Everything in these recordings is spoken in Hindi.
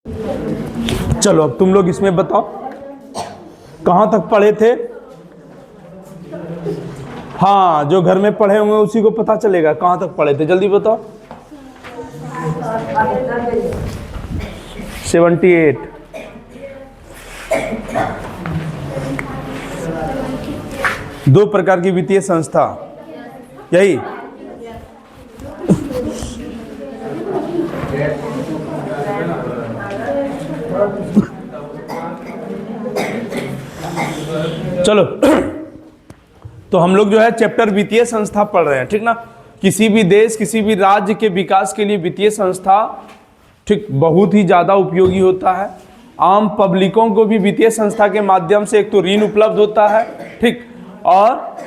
चलो अब तुम लोग इसमें बताओ कहाँ तक पढ़े थे। हाँ, जो घर में पढ़े होंगे उसी को पता चलेगा कहाँ तक पढ़े थे। जल्दी बताओ। 78। दो प्रकार की वित्तीय संस्था, यही। चलो तो हम लोग जो है चैप्टर वित्तीय संस्था पढ़ रहे हैं, ठीक ना। किसी भी देश, किसी भी राज्य के विकास के लिए वित्तीय संस्था, ठीक, बहुत ही ज़्यादा उपयोगी होता है। आम पब्लिकों को भी वित्तीय संस्था के माध्यम से एक तो ऋण उपलब्ध होता है, ठीक, और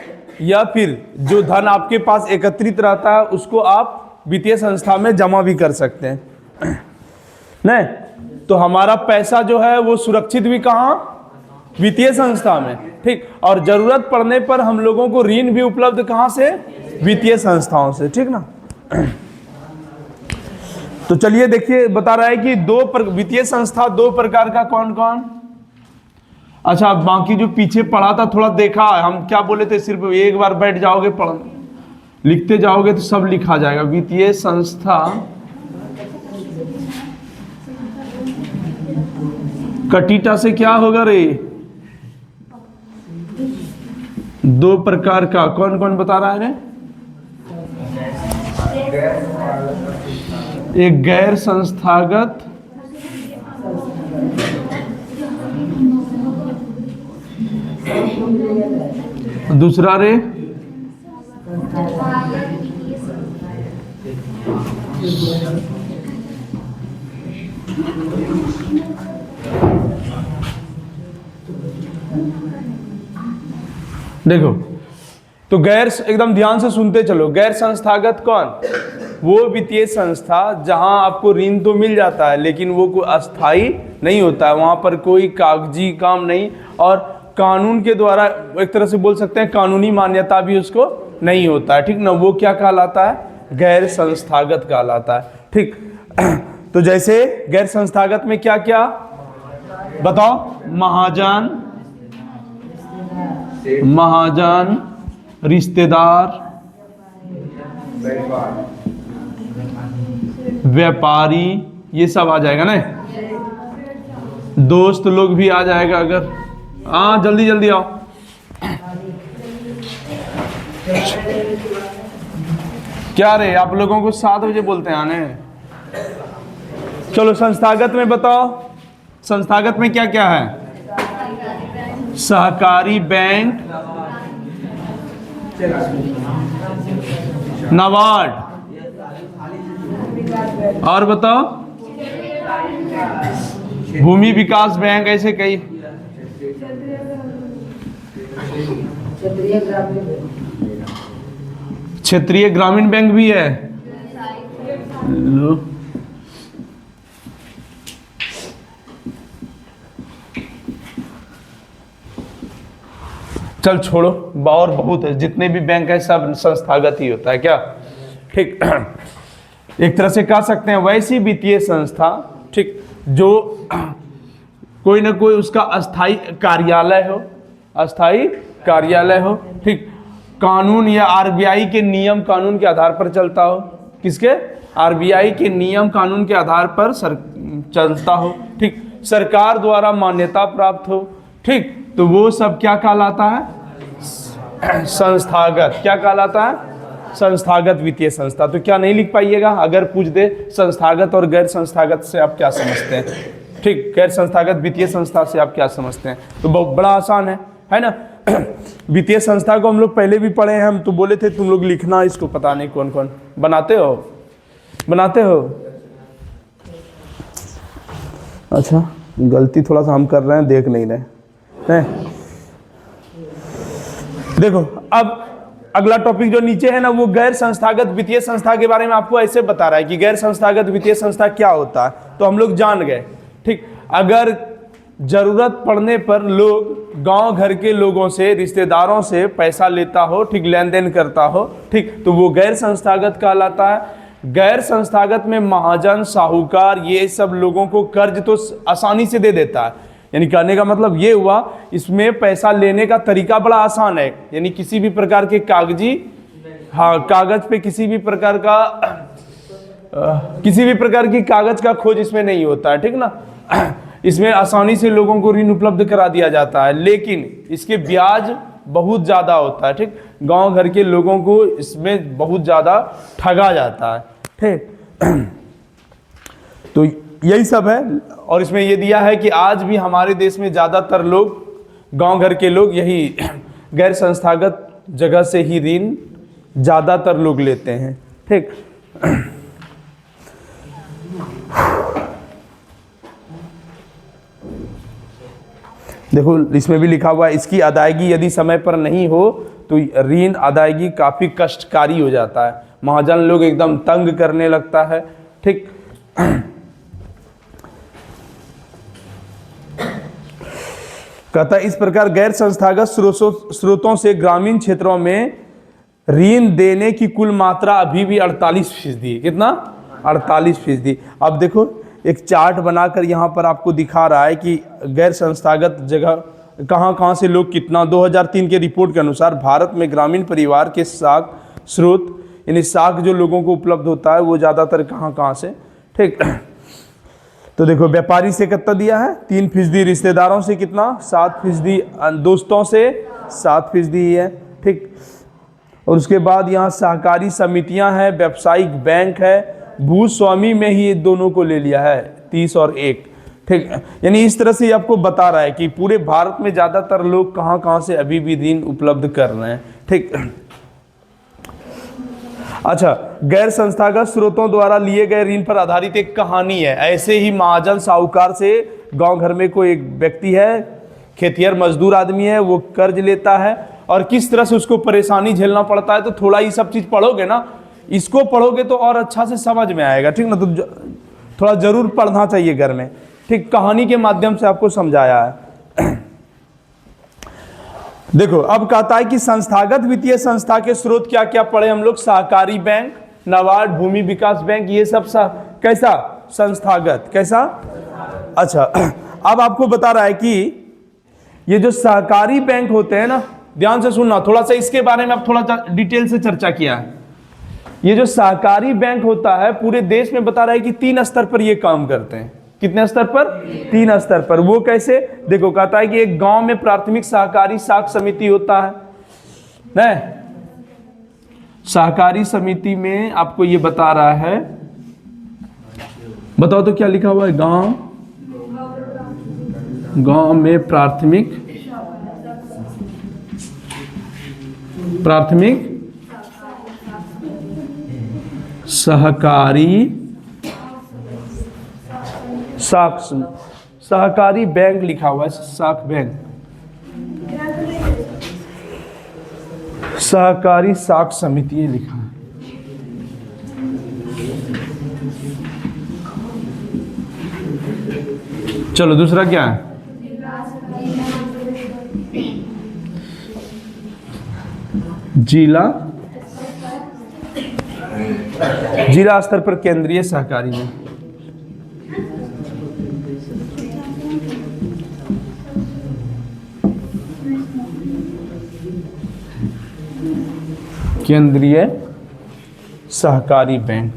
या फिर जो धन आपके पास एकत्रित रहता है उसको आप वित्तीय संस्था में जमा भी कर सकते हैं, नहीं तो हमारा पैसा जो है वो सुरक्षित भी कहाँ, वित्तीय संस्था में, ठीक। और जरूरत पड़ने पर हम लोगों को ऋण भी उपलब्ध कहाँ से, वित्तीय संस्थाओं से, ठीक ना। तो चलिए देखिए, बता रहा है कि वित्तीय संस्था दो प्रकार का, कौन कौन। अच्छा, बाकी जो पीछे पढ़ा था थोड़ा देखा, हम क्या बोले थे, सिर्फ एक बार बैठ जाओगे पढ़ लिखते जाओगे तो सब लिखा जाएगा। वित्तीय संस्था कटीटा से क्या होगा रे, दो प्रकार का, कौन कौन बता रहा है रे। एक गैर संस्थागत, दूसरा रे देखो, तो गैर, एकदम ध्यान से सुनते चलो। गैर संस्थागत कौन, वो वित्तीय संस्था जहां आपको ऋण तो मिल जाता है लेकिन वो कोई अस्थाई नहीं होता है, वहां पर कोई कागजी काम नहीं, और कानून के द्वारा एक तरह से बोल सकते हैं कानूनी मान्यता भी उसको नहीं होता है, ठीक ना। वो क्या कहलाता है, गैर संस्थागत कहलाता है, ठीक। तो जैसे गैर संस्थागत में क्या क्या बताओ, महाजन, रिश्तेदार, व्यापारी, ये सब आ जाएगा ना। दोस्त लोग भी आ जाएगा अगर, हाँ जल्दी जल्दी आओ। क्या रे, आप लोगों को 7 बजे बोलते हैं आने। चलो संस्थागत में बताओ, संस्थागत में क्या क्या है। सहकारी बैंक, नाबार्ड, और बताओ भूमि विकास बैंक, ऐसे कई। क्षेत्रीय ग्रामीण बैंक भी है। लो, चल छोड़ो, और बहुत है, जितने भी बैंक है सब संस्थागत ही होता है, क्या, ठीक। एक तरह से कह सकते हैं वैसी वित्तीय संस्था, ठीक, जो कोई ना कोई उसका अस्थाई कार्यालय हो, अस्थाई कार्यालय हो, ठीक, कानून या आरबीआई के नियम कानून के आधार पर चलता हो। किसके, आरबीआई के नियम कानून के आधार पर चलता हो, ठीक, सरकार द्वारा मान्यता प्राप्त हो, ठीक। तो वो सब क्या कहलाता है, संस्थागत। क्या कहलाता है, संस्थागत वित्तीय संस्था। तो क्या नहीं लिख पाइएगा, अगर पूछ दे संस्थागत और गैर संस्थागत से आप क्या समझते हैं, ठीक, गैर संस्थागत वित्तीय संस्था से आप क्या समझते हैं। तो बहुत बड़ा आसान है ना। वित्तीय संस्था को हम लोग पहले भी पढ़े हैं, हम तो बोले थे तुम लोग लिखना इसको, पता नहीं कौन कौन बनाते हो। अच्छा, गलती थोड़ा सा हम कर रहे हैं, देख नहीं रहे हैं। देखो अब अगला टॉपिक जो नीचे है ना, वो गैर संस्थागत वित्तीय संस्था के बारे में आपको ऐसे बता रहा है कि गैर संस्थागत वित्तीय संस्था क्या होता है। तो हम लोग जान गए, ठीक। अगर जरूरत पड़ने पर लोग गांव घर के लोगों से, रिश्तेदारों से पैसा लेता हो, ठीक, लेन देन करता हो, ठीक, तो वो गैर संस्थागत कहलाता है। गैर संस्थागत में महाजन, साहूकार, ये सब लोगों को कर्ज तो आसानी से दे देता है। यानी कहने का मतलब ये हुआ, इसमें पैसा लेने का तरीका बड़ा आसान है। यानी किसी भी प्रकार के कागजी, हाँ, कागज पे किसी भी प्रकार की कागज का खोज इसमें नहीं होता है, ठीक ना। इसमें आसानी से लोगों को ऋण उपलब्ध करा दिया जाता है, लेकिन इसके ब्याज बहुत ज़्यादा होता है, ठीक। गांव घर के लोगों को इसमें बहुत ज़्यादा ठगा जाता है, ठीक। तो यही सब है। और इसमें ये दिया है कि आज भी हमारे देश में ज़्यादातर लोग, गांव घर के लोग, यही गैर संस्थागत जगह से ही ऋण ज़्यादातर लोग लेते हैं, ठीक। देखो इसमें भी लिखा हुआ है, इसकी अदायगी यदि समय पर नहीं हो तो ऋण अदायगी काफ़ी कष्टकारी हो जाता है, महाजन लोग एकदम तंग करने लगता है, ठीक। कहता है इस प्रकार गैर संस्थागत स्रोतों से ग्रामीण क्षेत्रों में ऋण देने की कुल मात्रा अभी भी 48%। कितना? 48%। अब देखो एक चार्ट बनाकर यहाँ पर आपको दिखा रहा है कि गैर संस्थागत जगह कहाँ से लोग कितना। 2003 के रिपोर्ट के अनुसार भारत में ग्रामीण परिवार के साख स्रोत, यानी साख जो लोगों को उपलब्ध होता है वो ज़्यादातर कहाँ से, ठीक। तो देखो व्यापारी से कितना दिया है, 3%, रिश्तेदारों से कितना, 7%, दोस्तों से 7% है, ठीक। और उसके बाद यहाँ सहकारी समितियाँ हैं, व्यावसायिक बैंक है, भूस्वामी में ही ये दोनों को ले लिया है 30 और 1, ठीक। यानी इस तरह से आपको बता रहा है कि पूरे भारत में ज़्यादातर लोग कहाँ से अभी भी ऋण उपलब्ध कर रहे हैं, ठीक। अच्छा, गैर संस्थागत स्रोतों द्वारा लिए गए ऋण पर आधारित एक कहानी है। ऐसे ही महाजन साहूकार से गांव घर में कोई एक व्यक्ति है, खेतिहर मजदूर आदमी है, वो कर्ज लेता है और किस तरह से उसको परेशानी झेलना पड़ता है। तो थोड़ा ये सब चीज़ पढ़ोगे ना, इसको पढ़ोगे तो और अच्छा से समझ में आएगा, ठीक ना। तो थोड़ा जरूर पढ़ना चाहिए घर में, ठीक। कहानी के माध्यम से आपको समझाया है। देखो अब कहता है कि संस्थागत वित्तीय संस्था के स्रोत क्या क्या पढ़े हम लोग। सहकारी बैंक, नाबार्ड, भूमि विकास बैंक, ये सब कैसा, संस्थागत, कैसा। अच्छा, अब आपको बता रहा है कि ये जो सहकारी बैंक होते हैं ना, ध्यान से सुनना, थोड़ा सा इसके बारे में अब थोड़ा डिटेल से चर्चा किया है। ये जो सहकारी बैंक होता है पूरे देश में बता रहा है कि 3 स्तर पर ये काम करते हैं। कितने स्तर पर? 3 स्तर पर। वो कैसे? देखो कहता है कि एक गांव में प्राथमिक सहकारी साख समिति होता है ना। सहकारी समिति में आपको ये बता रहा है, बताओ तो क्या लिखा हुआ है। गांव में प्राथमिक सहकारी सहकारी बैंक लिखा हुआ है, साख बैंक, सहकारी साख समिति ये लिखा है। चलो दूसरा क्या है? जिला स्तर पर केंद्रीय सहकारी बैंक। केंद्रीय सहकारी बैंक।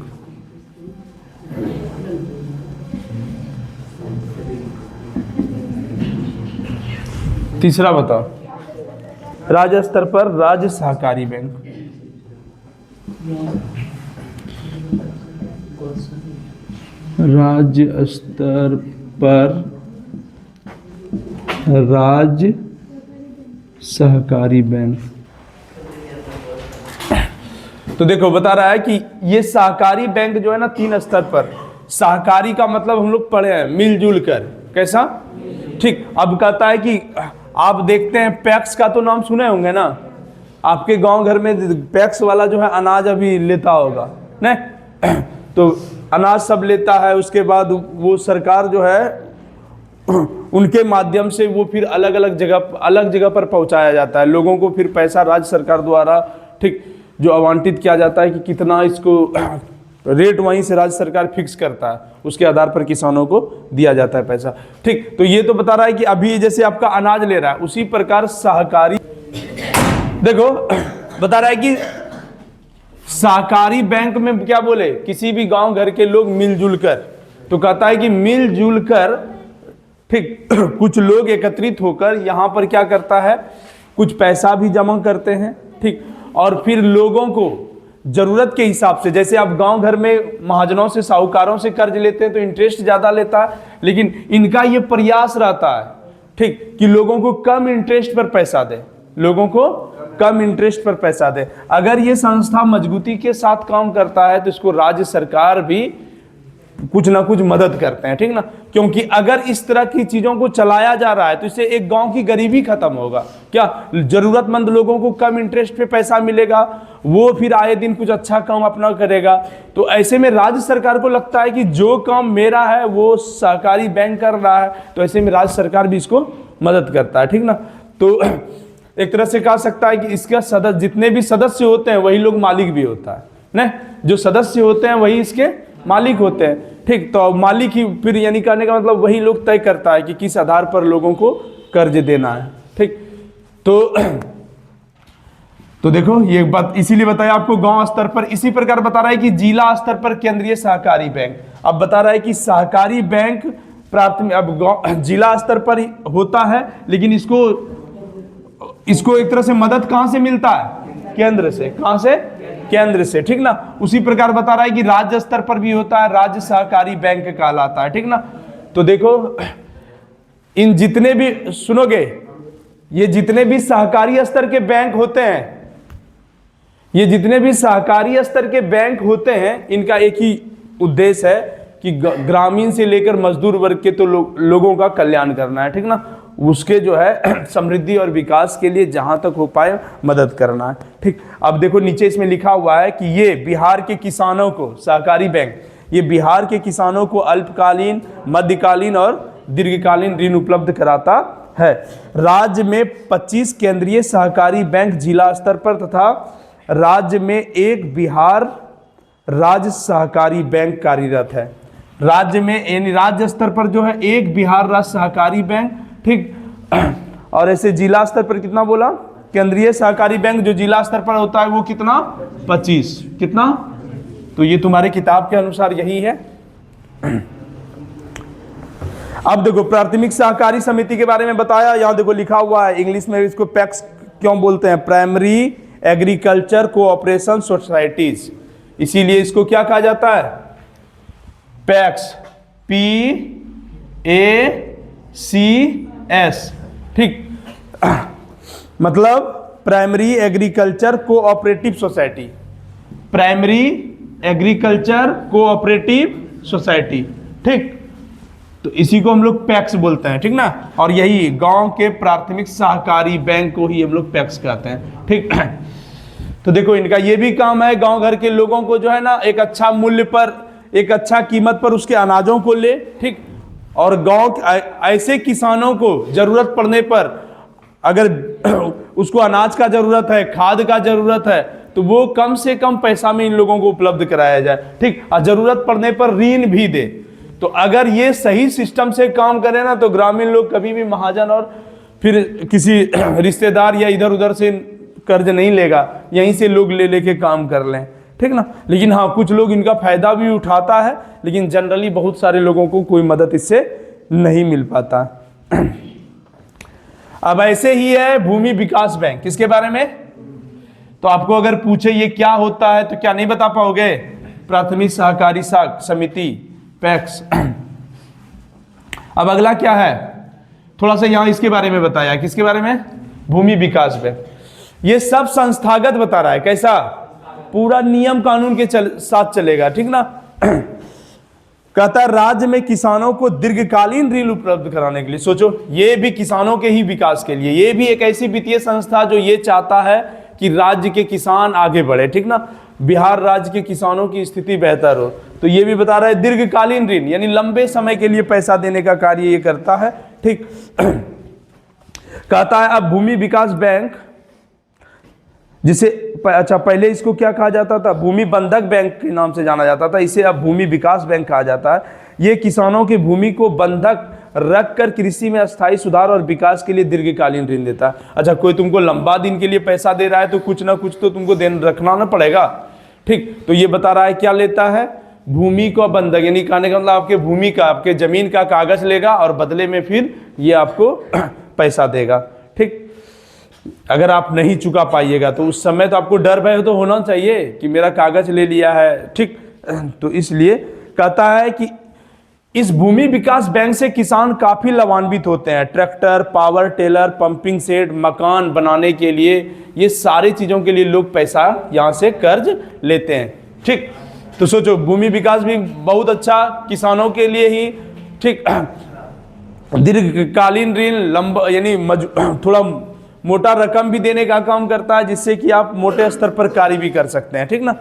तीसरा बताओ, राज्य स्तर पर राज्य सहकारी बैंक। राज्य स्तर पर राज्य सहकारी बैंक। तो देखो बता रहा है कि ये सहकारी बैंक जो है ना 3 स्तर पर। सहकारी का मतलब हम लोग पढ़े हैं मिलजुल कर, कैसा, ठीक। अब कहता है कि आप देखते हैं पैक्स का तो नाम सुने होंगे ना, आपके गांव घर में पैक्स वाला जो है अनाज अभी लेता होगा ना, तो अनाज सब लेता है। उसके बाद वो सरकार जो है उनके माध्यम से वो फिर अलग अलग जगह पर पहुंचाया जाता है लोगों को। फिर पैसा राज्य सरकार द्वारा, ठीक, जो आवंटित किया जाता है कि कितना इसको रेट वहीं से राज्य सरकार फिक्स करता है, उसके आधार पर किसानों को दिया जाता है पैसा। ठीक, तो ये तो बता रहा है कि अभी जैसे आपका अनाज ले रहा है, उसी प्रकार सहकारी, देखो बता रहा है कि सहकारी बैंक में क्या बोले, किसी भी गांव घर के लोग मिलजुल कर, तो कहता है कि मिलजुल कर, ठीक कुछ लोग एकत्रित होकर यहाँ पर क्या करता है, कुछ पैसा भी जमा करते हैं, ठीक, और फिर लोगों को जरूरत के हिसाब से, जैसे आप गांव घर में महाजनों से, साहूकारों से कर्ज लेते हैं तो इंटरेस्ट ज्यादा लेता है, लेकिन इनका ये प्रयास रहता है, ठीक, कि लोगों को कम इंटरेस्ट पर पैसा दे, लोगों को कम इंटरेस्ट पर पैसा दे। अगर ये संस्था मजबूती के साथ काम करता है तो इसको राज्य सरकार भी कुछ ना कुछ मदद करते हैं, ठीक ना, क्योंकि अगर इस तरह की चीजों को चलाया जा रहा है तो इससे एक गांव की गरीबी खत्म होगा। क्या जरूरतमंद लोगों को कम इंटरेस्ट पे पैसा मिलेगा, वो फिर आए दिन कुछ अच्छा काम अपना करेगा। तो ऐसे में राज्य सरकार को लगता है कि जो काम मेरा है वो सहकारी बैंक कर रहा है, तो ऐसे में राज्य सरकार भी इसको मदद करता है, ठीक ना। तो एक तरह से कह सकता है कि इसका सदस्य, जितने भी सदस्य होते हैं वही लोग मालिक भी होता है ना, जो सदस्य होते हैं वही इसके मालिक होते हैं, ठीक। तो मालिक ही फिर यानी कहने का मतलब वही लोग तय करता है कि किस आधार पर लोगों को कर्ज देना है, ठीक। तो देखो ये बात इसीलिए बताया आपको गांव स्तर पर। इसी प्रकार बता रहा है कि जिला स्तर पर केंद्रीय सहकारी बैंक। अब बता रहा है कि सहकारी बैंक प्राथमिक, अब जिला स्तर पर होता है, लेकिन इसको एक तरह से मदद कहां से मिलता है, केंद्र से। कहां से, केंद्र से, ठीक ना। उसी प्रकार बता रहा है कि राज्य स्तर पर भी होता है, राज्य सहकारी बैंक कहलाता है, ठीक ना। तो देखो इन जितने भी, सुनोगे, ये जितने भी सहकारी स्तर के बैंक होते हैं, ये जितने भी सहकारी स्तर के बैंक होते हैं, इनका एक ही उद्देश्य है कि ग्रामीण से लेकर मजदूर वर्ग के तो लोगों का कल्याण करना है, ठीक ना, उसके जो है समृद्धि और विकास के लिए जहां तक हो पाए मदद करना है, ठीक। अब देखो नीचे इसमें लिखा हुआ है कि ये बिहार के किसानों को, सहकारी बैंक ये बिहार के किसानों को अल्पकालीन, मध्यकालीन और दीर्घकालीन ऋण उपलब्ध कराता है। राज्य में 25 केंद्रीय सहकारी बैंक जिला स्तर पर तथा राज्य में एक बिहार राज्य सहकारी बैंक कार्यरत है। राज्य में यानी राज्य स्तर पर जो है एक बिहार राज्य सहकारी बैंक, ठीक। और ऐसे जिला स्तर पर कितना बोला, केंद्रीय सहकारी बैंक जो जिला स्तर पर होता है वो कितना, 25, कितना, तो ये तुम्हारे किताब के अनुसार यही है। अब देखो प्राथमिक सहकारी समिति के बारे में बताया, यहां देखो लिखा हुआ है, इंग्लिश में इसको पैक्स क्यों बोलते हैं, प्राइमरी एग्रीकल्चर कोऑपरेशन सोसाइटीज, इसीलिए इसको क्या कहा जाता है, पैक्स, PACS, ठीक। मतलब primary agriculture cooperative society, primary agriculture cooperative society, ठीक। तो इसी को हम लोग पैक्स बोलते हैं, ठीक ना। और यही गांव के प्राथमिक सहकारी बैंक को ही हम लोग पैक्स कहते हैं, ठीक। तो देखो इनका ये भी काम है, गांव घर के लोगों को जो है ना एक अच्छा मूल्य पर, एक अच्छा कीमत पर उसके अनाजों को ले, ठीक। और गांव ऐसे किसानों को जरूरत पड़ने पर, अगर उसको अनाज का जरूरत है, खाद का जरूरत है, तो वो कम से कम पैसा में इन लोगों को उपलब्ध कराया जाए, ठीक। और जरूरत पड़ने पर ऋण भी दे। तो अगर ये सही सिस्टम से काम करे ना, तो ग्रामीण लोग कभी भी महाजन और फिर किसी रिश्तेदार या इधर उधर से कर्ज नहीं लेगा, यहीं से लोग ले लेके काम कर लें, ठीक ना। लेकिन हाँ कुछ लोग इनका फायदा भी उठाता है, लेकिन जनरली बहुत सारे लोगों को कोई मदद इससे नहीं मिल पाता। अब ऐसे ही है भूमि विकास बैंक, किसके बारे में, तो आपको अगर पूछे ये क्या होता है तो क्या नहीं बता पाओगे, प्राथमिक सहकारी समिति, पैक्स। अब अगला क्या है, थोड़ा सा यहां इसके बारे में बताया, किसके बारे में, भूमि विकास बैंक। ये सब संस्थागत बता रहा है, कैसा, पूरा नियम कानून के साथ चलेगा, ठीक ना। कहता है राज्य में किसानों को दीर्घकालीन ऋण उपलब्ध कराने के लिए, सोचो ये भी किसानों के ही विकास के लिए, ये भी एक ऐसी वित्तीय संस्था जो ये चाहता है कि राज्य के किसान आगे बढ़े, ठीक ना, बिहार राज्य के किसानों की स्थिति बेहतर हो। तो ये भी बता रहा है दीर्घकालीन ऋण यानी लंबे समय के लिए पैसा देने का कार्य ये करता है, ठीक। कहता है अब भूमि विकास बैंक जिसे अच्छा, पहले इसको क्या कहा जाता था? भूमि बंधक बैंक के नाम से जाना जाता था, इसे अब भूमि विकास बैंक कहा जाता है। ये किसानों की भूमि को बंधक रखकर कृषि में अस्थायी सुधार और विकास के लिए दीर्घकालीन ऋण देता है। अच्छा, कोई तुमको लंबा दिन के लिए पैसा दे रहा है तो कुछ ना कुछ तो तुमको रखना ना पड़ेगा, ठीक। तो ये बता रहा है क्या लेता है? भूमि को बंधक, यानी कहने का मतलब आपके भूमि का, आपके जमीन का कागज लेगा और बदले में फिर ये आपको पैसा देगा, ठीक। अगर आप नहीं चुका पाइएगा तो उस समय तो आपको डर भय तो होना चाहिए कि मेरा कागज ले लिया है, ठीक। तो इसलिए कहता है कि इस भूमि विकास बैंक से किसान काफी लाभान्वित होते हैं। Tractor, power tiller, pumping set, मकान बनाने के लिए, ये सारी चीजों के लिए लोग पैसा यहां से कर्ज लेते हैं, ठीक। तो सोचो, भूमि विकास भी बहुत अच्छा किसानों के लिए ही, ठीक। दीर्घकालीन ऋण, लंबा यानी थोड़ा मोटा रकम भी देने का काम करता है, जिससे कि आप मोटे स्तर पर कार्य भी कर सकते हैं, ठीक ना।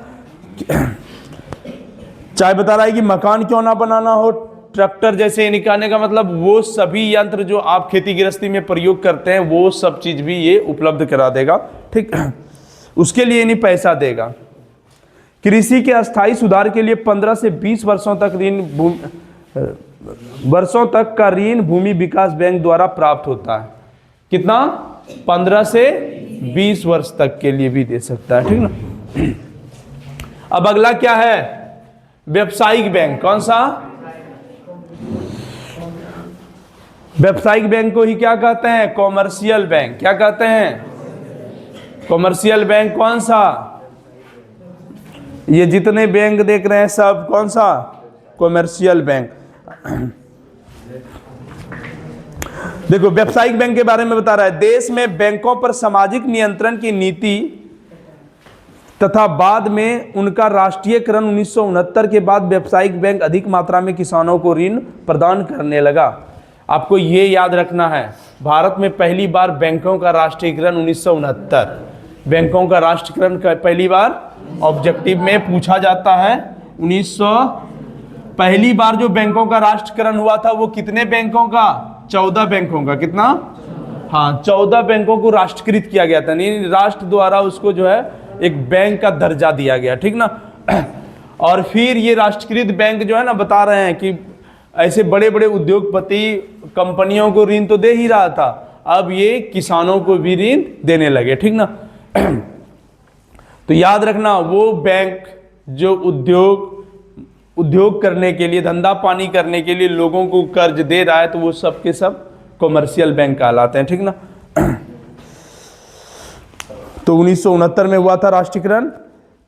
चाहे बता रहा है कि मकान क्यों ना बनाना हो, ट्रैक्टर जैसे निकालने का मतलब वो सभी यंत्र जो आप खेती गृहस्थी में प्रयोग करते हैं वो सब चीज भी ये उपलब्ध करा देगा, ठीक। उसके लिए नहीं पैसा देगा। कृषि के अस्थायी सुधार के लिए 15 से 20 वर्षों तक का ऋण भूमि विकास बैंक द्वारा प्राप्त होता है। कितना? 15 से 20 वर्ष तक के लिए भी दे सकता है, ठीक ना। अब अगला क्या है? व्यावसायिक बैंक। कौन सा? व्यावसायिक बैंक को ही क्या कहते हैं? Commercial bank. क्या कहते हैं? Commercial bank. कौन सा? ये जितने बैंक देख रहे हैं सब कौन सा? Commercial bank. देखो, व्यावसायिक बैंक के बारे में बता रहा है, देश में बैंकों पर सामाजिक नियंत्रण की नीति तथा बाद में उनका राष्ट्रीयकरण 1969 के बाद व्यावसायिक बैंक अधिक मात्रा में किसानों को ऋण प्रदान करने लगा। आपको ये याद रखना है, भारत में पहली बार बैंकों का राष्ट्रीयकरण 1969। बैंकों का राष्ट्रीयकरण पहली बार ऑब्जेक्टिव में पूछा जाता है। 1900 पहली बार जो बैंकों का राष्ट्रीयकरण हुआ था वो कितने बैंकों का? 14 बैंकों का। कितना? हाँ, 14 बैंकों को राष्ट्रीयकृत किया गया था, नहीं राष्ट्र द्वारा उसको जो है एक बैंक का दर्जा दिया गया, ठीक ना। और फिर ये राष्ट्रीयकृत बैंक जो है ना, बता रहे हैं कि ऐसे बड़े बड़े उद्योगपति कंपनियों को ऋण तो दे ही रहा था, अब ये किसानों को भी ऋण देने लगे, ठीक ना। तो याद रखना, वो बैंक जो उद्योग करने के लिए, धंधा पानी करने के लिए लोगों को कर्ज दे रहा है, तो वो सब के सब कॉमर्शियल बैंक कहलाते हैं, ठीक ना। तो 1969 में हुआ था राष्ट्रीयकरण।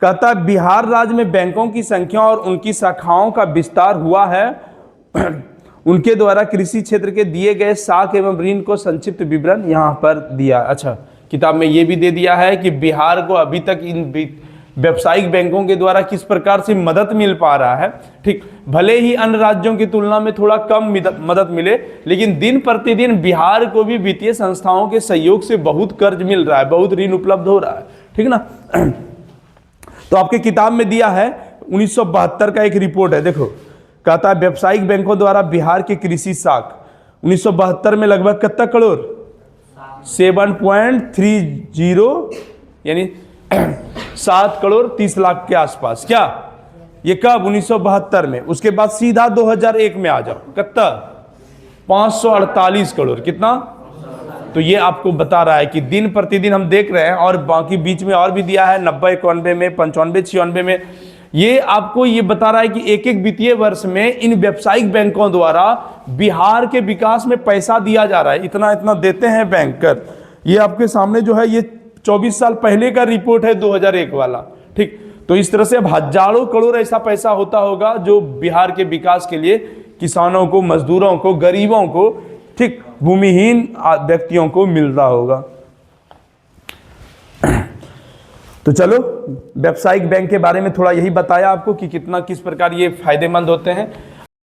कहता है बिहार राज्य में बैंकों की संख्या और उनकी शाखाओं का विस्तार हुआ है। उनके द्वारा कृषि क्षेत्र के दिए गए साख एवं ऋण को संक्षिप्त विवरण यहाँ पर दिया। अच्छा, किताब में ये भी दे दिया है कि बिहार को अभी तक इन व्यावसायिक बैंकों के द्वारा किस प्रकार से मदद मिल पा रहा है, ठीक। भले ही अन्य राज्यों की तुलना में थोड़ा कम मदद मिले, लेकिन दिन प्रतिदिन बिहार को भी वित्तीय संस्थाओं के सहयोग से बहुत कर्ज मिल रहा है, बहुत ऋण उपलब्ध हो रहा है, ठीक ना। तो आपके किताब में दिया है 1972 का एक रिपोर्ट है, देखो। कहता है व्यावसायिक बैंकों द्वारा बिहार की कृषि साख 1972 में लगभग कितना करोड़? 7.30, यानी 7 करोड़ 30 लाख के आसपास। क्या ये कब? 1972 में। उसके बाद सीधा 2001 में आ जाओ, कितना? 548 करोड़। कितना? तो ये आपको बता रहा है कि दिन प्रतिदिन हम देख रहे हैं, और बाकी बीच में और भी दिया है 90, 91 में, 95, 96 में। ये आपको ये बता रहा है कि एक एक वित्तीय वर्ष में इन व्यावसायिक बैंकों द्वारा बिहार के विकास में पैसा दिया जा रहा है, इतना इतना देते हैं बैंकर। ये आपके सामने जो है ये 24 साल पहले का रिपोर्ट है, 2001 वाला, ठीक। तो इस तरह से अब हजारों करोड़ ऐसा पैसा होता होगा जो बिहार के विकास के लिए किसानों को, मजदूरों को, गरीबों को, ठीक, भूमिहीन व्यक्तियों को मिल रहा होगा। तो चलो, व्यावसायिक बैंक के बारे में थोड़ा यही बताया आपको कि कितना किस प्रकार ये फायदेमंद होते हैं।